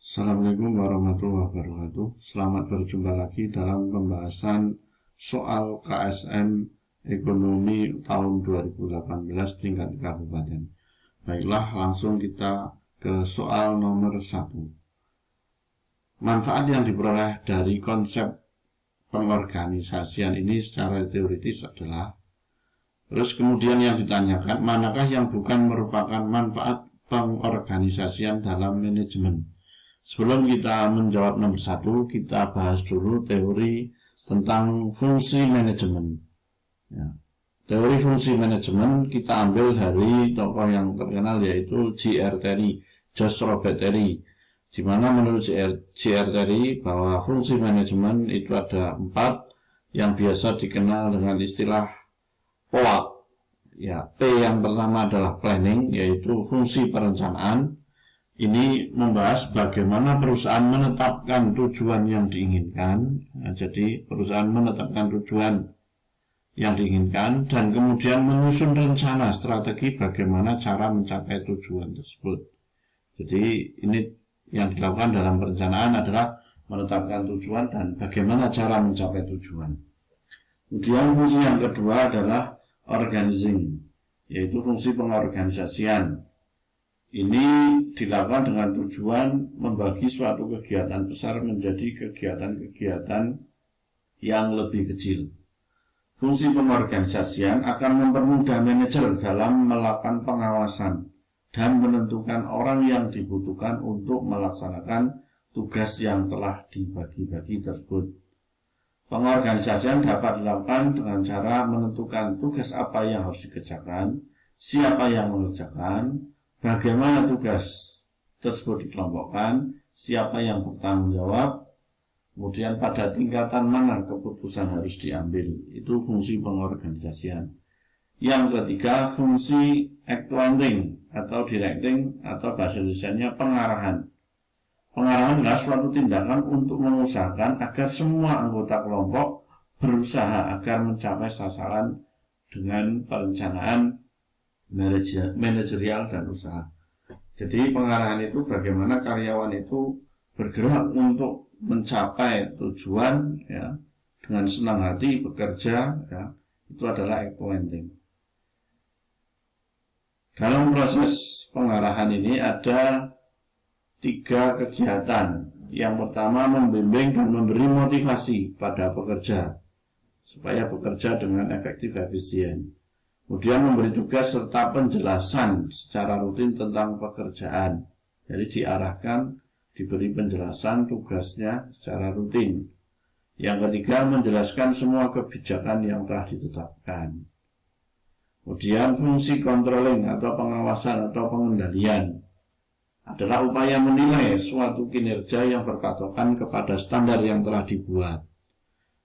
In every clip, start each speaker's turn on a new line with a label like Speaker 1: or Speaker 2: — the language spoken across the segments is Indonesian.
Speaker 1: Assalamualaikum warahmatullahi wabarakatuh. Selamat berjumpa lagi dalam pembahasan soal KSM Ekonomi tahun 2018 tingkat kabupaten. Baiklah, langsung kita ke soal nomor 1. Manfaat yang diperoleh dari konsep pengorganisasian ini secara teoritis adalah, terus kemudian yang ditanyakan, manakah yang bukan merupakan manfaat pengorganisasian dalam manajemen? Sebelum kita menjawab nomor 1, kita bahas dulu teori tentang fungsi manajemen. Ya. Teori fungsi manajemen kita ambil dari tokoh yang terkenal yaitu J.R. Terry, George Robert Terry, di mana menurut J.R. Terry bahwa fungsi manajemen itu ada 4 yang biasa dikenal dengan istilah POAK. Ya, P yang pertama adalah planning, yaitu fungsi perencanaan. Ini membahas bagaimana perusahaan menetapkan tujuan yang diinginkan. Nah, jadi perusahaan menetapkan tujuan yang diinginkan dan kemudian menyusun rencana strategi bagaimana cara mencapai tujuan tersebut. Jadi ini yang dilakukan dalam perencanaan adalah menetapkan tujuan dan bagaimana cara mencapai tujuan. Kemudian fungsi yang kedua adalah organizing, yaitu fungsi pengorganisasian. Ini dilakukan dengan tujuan membagi suatu kegiatan besar menjadi kegiatan-kegiatan yang lebih kecil. Fungsi pengorganisasian akan mempermudah manajer dalam melakukan pengawasan dan menentukan orang yang dibutuhkan untuk melaksanakan tugas yang telah dibagi-bagi tersebut. Pengorganisasian dapat dilakukan dengan cara menentukan tugas apa yang harus dikerjakan, siapa yang mengerjakan, bagaimana tugas tersebut dikelompokkan, siapa yang bertanggung jawab, kemudian pada tingkatan mana keputusan harus diambil. Itu fungsi pengorganisasian. Yang ketiga, fungsi accounting atau directing atau bahasa Indonesianya pengarahan. Pengarahan adalah suatu tindakan untuk mengusahakan agar semua anggota kelompok berusaha agar mencapai sasaran dengan perencanaan manajerial dan usaha. Jadi pengarahan itu bagaimana karyawan itu bergerak untuk mencapai tujuan, ya, dengan senang hati bekerja, ya, itu adalah accounting. Dalam proses pengarahan ini ada 3 kegiatan. Yang pertama, membimbing dan memberi motivasi pada pekerja supaya bekerja dengan efektif dan efisien. Kemudian memberi tugas serta penjelasan secara rutin tentang pekerjaan. Jadi diarahkan, diberi penjelasan tugasnya secara rutin. Yang ketiga, menjelaskan semua kebijakan yang telah ditetapkan. Kemudian fungsi controlling atau pengawasan atau pengendalian adalah upaya menilai suatu kinerja yang berpatokan kepada standar yang telah dibuat.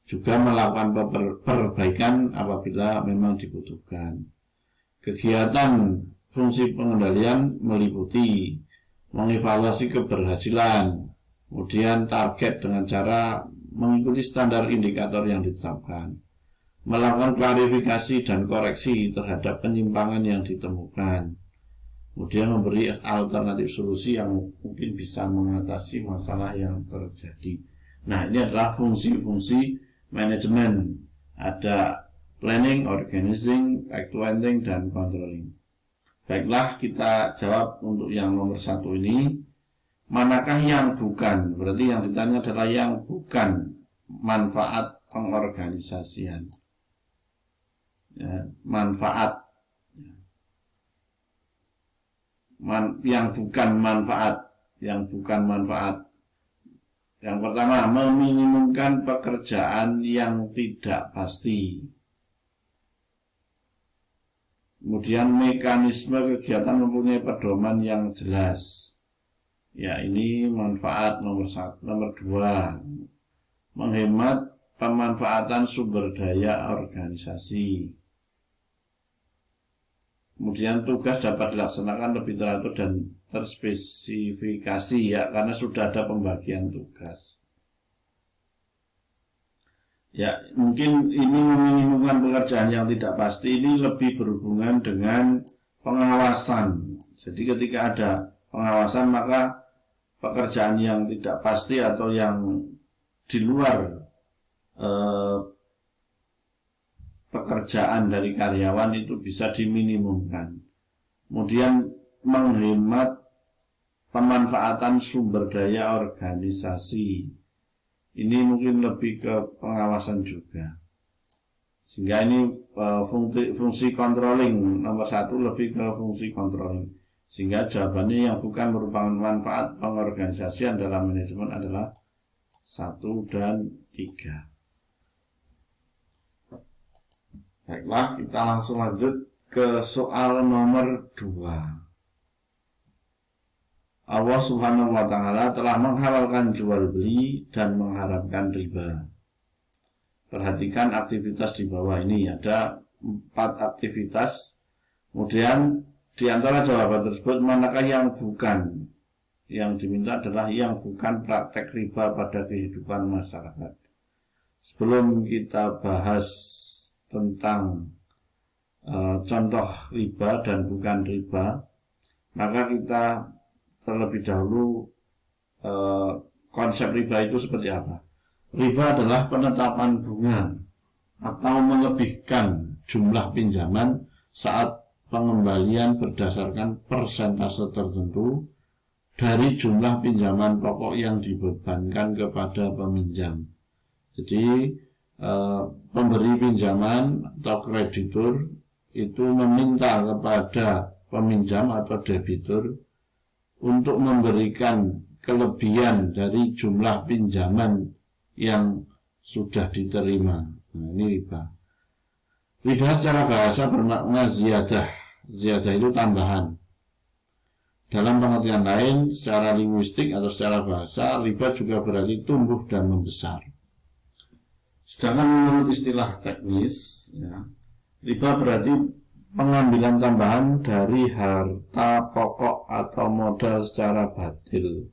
Speaker 1: Juga melakukan perbaikan apabila memang dibutuhkan. Kegiatan fungsi pengendalian meliputi mengevaluasi keberhasilan, kemudian target dengan cara mengikuti standar indikator yang ditetapkan, melakukan klarifikasi dan koreksi terhadap penyimpangan yang ditemukan, kemudian memberi alternatif solusi yang mungkin bisa mengatasi masalah yang terjadi. Nah, ini adalah fungsi-fungsi manajemen. Ada planning, organizing, accounting, dan controlling. Baiklah, kita jawab untuk yang nomor 1 ini. Manakah yang bukan? Berarti yang ditanya adalah yang bukan manfaat pengorganisasian. Ya, manfaat. Yang bukan manfaat. Yang bukan manfaat. Yang pertama, meminimumkan pekerjaan yang tidak pasti. Kemudian mekanisme kegiatan mempunyai pedoman yang jelas. Ya, ini manfaat nomor 1. Nomor 2, menghemat pemanfaatan sumber daya organisasi. Kemudian tugas dapat dilaksanakan lebih teratur dan terspesifikasi, ya, karena sudah ada pembagian tugas. Ya, mungkin ini meminimumkan pekerjaan yang tidak pasti, ini lebih berhubungan dengan pengawasan. Jadi ketika ada pengawasan maka pekerjaan yang tidak pasti atau yang di luar pekerjaan dari karyawan itu bisa diminimumkan. Kemudian menghemat pemanfaatan sumber daya organisasi. Ini mungkin lebih ke pengawasan juga. Sehingga ini fungsi controlling nomor 1 lebih ke fungsi controlling. Sehingga jawabannya yang bukan merupakan manfaat pengorganisasian dalam manajemen adalah 1 dan 3. Baiklah, kita langsung lanjut ke soal nomor 2. Allah Subhanahu wa Ta'ala telah menghalalkan jual beli dan mengharamkan riba. Perhatikan aktivitas di bawah ini, ada 4 aktivitas. Kemudian di antara jawaban tersebut manakah yang bukan? Yang diminta adalah yang bukan praktek riba pada kehidupan masyarakat. Sebelum kita bahas tentang contoh riba dan bukan riba, maka kita terlebih dahulu konsep riba itu seperti apa. Riba adalah penetapan bunga atau melebihkan jumlah pinjaman saat pengembalian berdasarkan persentase tertentu dari jumlah pinjaman pokok yang dibebankan kepada peminjam. Jadi pemberi pinjaman atau kreditur itu meminta kepada peminjam atau debitur untuk memberikan kelebihan dari jumlah pinjaman yang sudah diterima. Nah, ini riba. Riba secara bahasa bermakna ziyadah. Ziyadah itu tambahan. Dalam pengertian lain, secara linguistik atau secara bahasa, riba juga berarti tumbuh dan membesar. Sedangkan menurut istilah teknis, ya, riba berarti pengambilan tambahan dari harta pokok atau modal secara batil.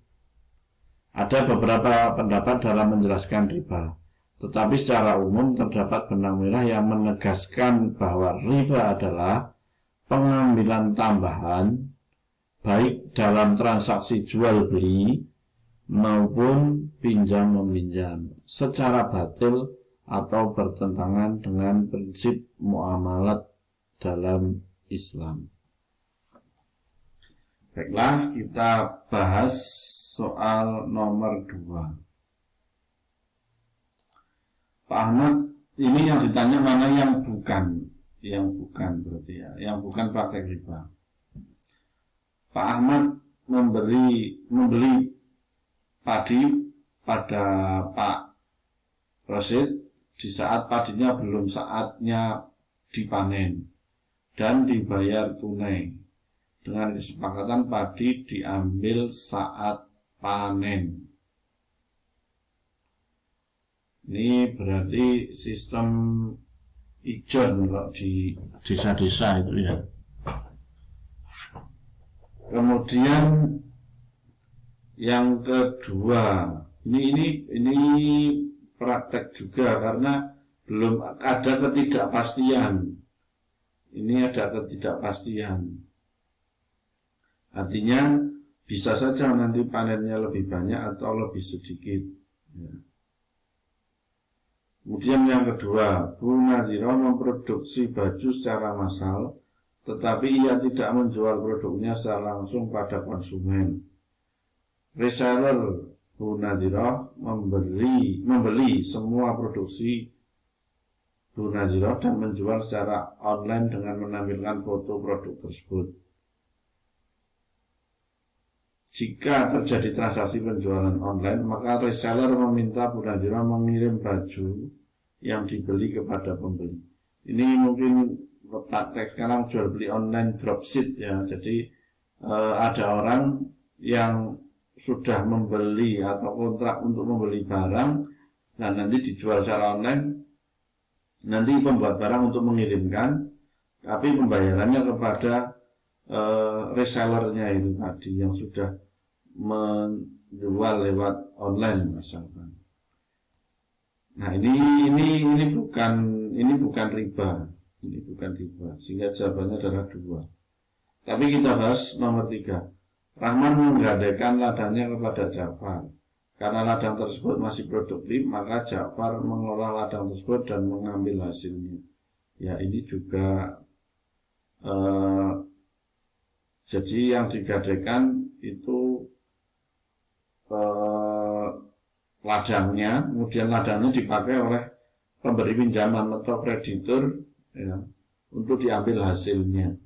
Speaker 1: Ada beberapa pendapat dalam menjelaskan riba, tetapi secara umum terdapat benang merah yang menegaskan bahwa riba adalah pengambilan tambahan baik dalam transaksi jual beli maupun pinjam meminjam secara batil atau bertentangan dengan prinsip muamalat dalam Islam. Baiklah, kita bahas soal nomor 2. Pak Ahmad, ini yang ditanya mana yang bukan berarti ya, yang bukan praktek riba. Pak Ahmad membeli padi pada Pak Rosid di saat padinya belum saatnya dipanen dan dibayar tunai dengan kesepakatan padi diambil saat panen. Ini berarti sistem ijon kalau di desa-desa itu ya. Kemudian yang kedua, ini praktek juga karena belum ada ketidakpastian. Ini ada ketidakpastian. Artinya bisa saja nanti panennya lebih banyak atau lebih sedikit. Ya. Kemudian yang kedua, Bu Nadhirah memproduksi baju secara massal, tetapi ia tidak menjual produknya secara langsung pada konsumen. Reseller Bu Nadhirah membeli semua produksi Bu Nadhirah dan menjual secara online dengan menampilkan foto produk tersebut. Jika terjadi transaksi penjualan online, maka reseller meminta Bu Nadhirah mengirim baju yang dibeli kepada pembeli. Ini mungkin praktek sekarang jual beli online dropship ya. Jadi ada orang yang sudah membeli atau kontrak untuk membeli barang dan nanti dijual secara online. Nanti pembuat barang untuk mengirimkan, tapi pembayarannya kepada resellernya itu tadi yang sudah menjual lewat online misalkan. Nah ini bukan riba, sehingga jawabannya adalah 2. Tapi kita bahas nomor 3. Rahman menggadaikan ladangnya kepada Ja'far. Karena ladang tersebut masih produktif, maka Ja'far mengolah ladang tersebut dan mengambil hasilnya. Ya, ini juga jadi yang digadaikan itu ladangnya, kemudian ladangnya dipakai oleh pemberi pinjaman atau kreditur, ya, untuk diambil hasilnya.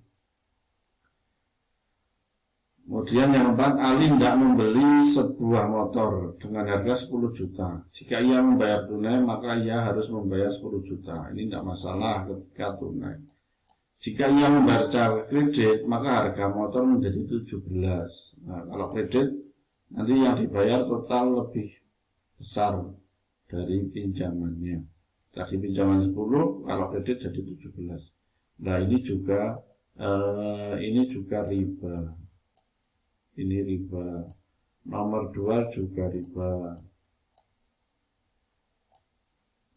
Speaker 1: Kemudian yang keempat, Ali tidak membeli sebuah motor dengan harga 10 juta. Jika ia membayar tunai, maka ia harus membayar 10 juta. Ini tidak masalah ketika tunai. Jika ia membayar secara kredit, maka harga motor menjadi 17. Nah, kalau kredit, nanti yang dibayar total lebih besar dari pinjamannya. Tadi pinjaman 10, kalau kredit jadi 17. Nah, ini juga riba. Ini riba. Nomor 2 juga riba.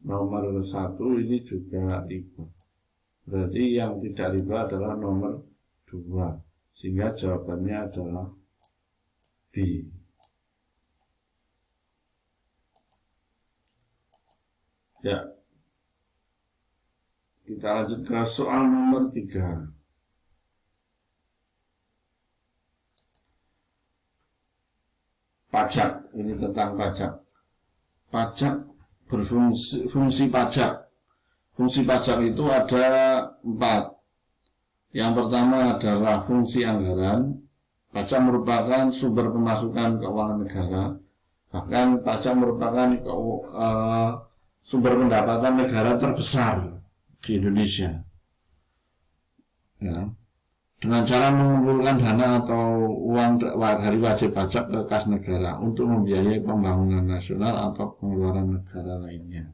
Speaker 1: Nomor 1 ini juga riba. Berarti yang tidak riba adalah nomor 2. Sehingga jawabannya adalah B. Ya. Kita lanjut ke soal nomor 3. Pajak, ini tentang pajak. Pajak fungsi pajak. Fungsi pajak itu ada 4. Yang pertama adalah fungsi anggaran. Pajak merupakan sumber pemasukan keuangan negara. Bahkan pajak merupakan sumber pendapatan negara terbesar di Indonesia. Ya. Dengan cara mengumpulkan dana atau uang dari wajib pajak ke kas negara untuk membiayai pembangunan nasional atau pengeluaran negara lainnya.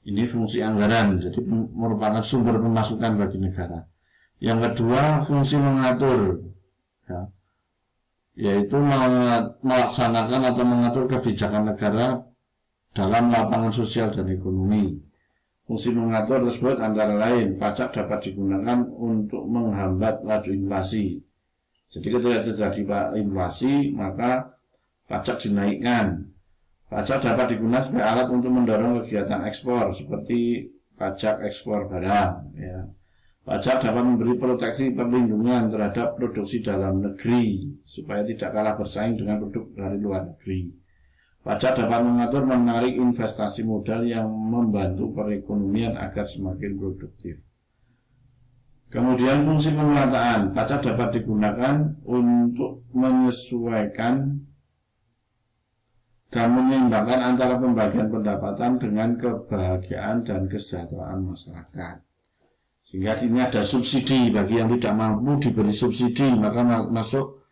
Speaker 1: Ini fungsi anggaran, jadi merupakan sumber pemasukan bagi negara. Yang kedua, fungsi mengatur, ya, yaitu melaksanakan atau mengatur kebijakan negara dalam lapangan sosial dan ekonomi. Fungsi mengatur tersebut antara lain, pajak dapat digunakan untuk menghambat laju inflasi. Jadi ketika terjadi inflasi, maka pajak dinaikkan. Pajak dapat digunakan sebagai alat untuk mendorong kegiatan ekspor, seperti pajak ekspor barang. Ya. Pajak dapat memberi proteksi perlindungan terhadap produksi dalam negeri, supaya tidak kalah bersaing dengan produk dari luar negeri. Pajak dapat mengatur menarik investasi modal yang membantu perekonomian agar semakin produktif. Kemudian fungsi pemerataan. Pajak dapat digunakan untuk menyesuaikan dan menyeimbangkan antara pembagian pendapatan dengan kebahagiaan dan kesejahteraan masyarakat. Sehingga ini ada subsidi bagi yang tidak mampu diberi subsidi, maka masuk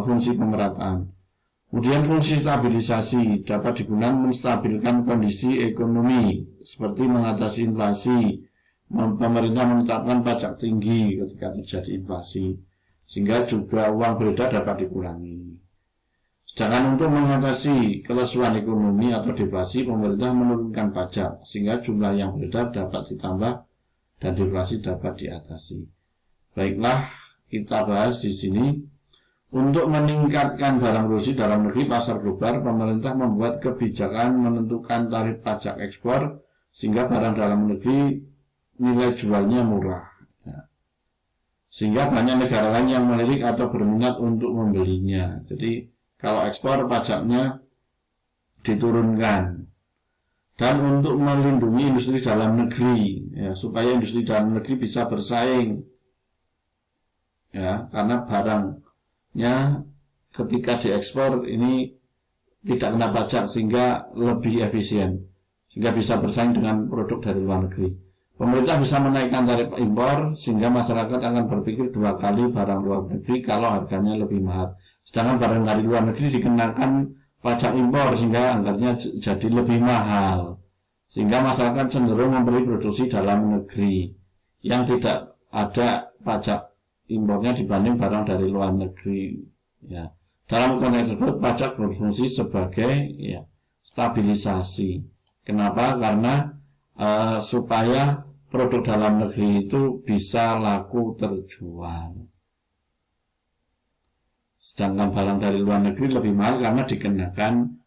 Speaker 1: fungsi pemerataan. Kemudian fungsi stabilisasi dapat digunakan menstabilkan kondisi ekonomi seperti mengatasi inflasi. Pemerintah menetapkan pajak tinggi ketika terjadi inflasi sehingga juga uang beredar dapat dikurangi. Sedangkan untuk mengatasi kelesuan ekonomi atau deflasi, pemerintah menurunkan pajak sehingga jumlah yang beredar dapat ditambah dan deflasi dapat diatasi. Baiklah, kita bahas di sini. Untuk meningkatkan barang produksi dalam negeri pasar global, pemerintah membuat kebijakan menentukan tarif pajak ekspor sehingga barang dalam negeri nilai jualnya murah. Ya. Sehingga banyak negara lain yang melirik atau berminat untuk membelinya. Jadi kalau ekspor pajaknya diturunkan. Dan untuk melindungi industri dalam negeri, ya, supaya industri dalam negeri bisa bersaing. Ya, karena barang ketika diekspor ini tidak kena pajak sehingga lebih efisien, sehingga bisa bersaing dengan produk dari luar negeri. Pemerintah bisa menaikkan tarif impor sehingga masyarakat akan berpikir 2 kali barang luar negeri kalau harganya lebih mahal. Sedangkan barang dari luar negeri dikenakan pajak impor sehingga harganya jadi lebih mahal, sehingga masyarakat cenderung membeli produksi dalam negeri yang tidak ada pajak impornya dibanding barang dari luar negeri. Ya. Dalam konteks tersebut pajak berfungsi sebagai stabilisasi. Kenapa? Karena supaya produk dalam negeri itu bisa laku terjual. Sedangkan barang dari luar negeri lebih mahal karena dikenakan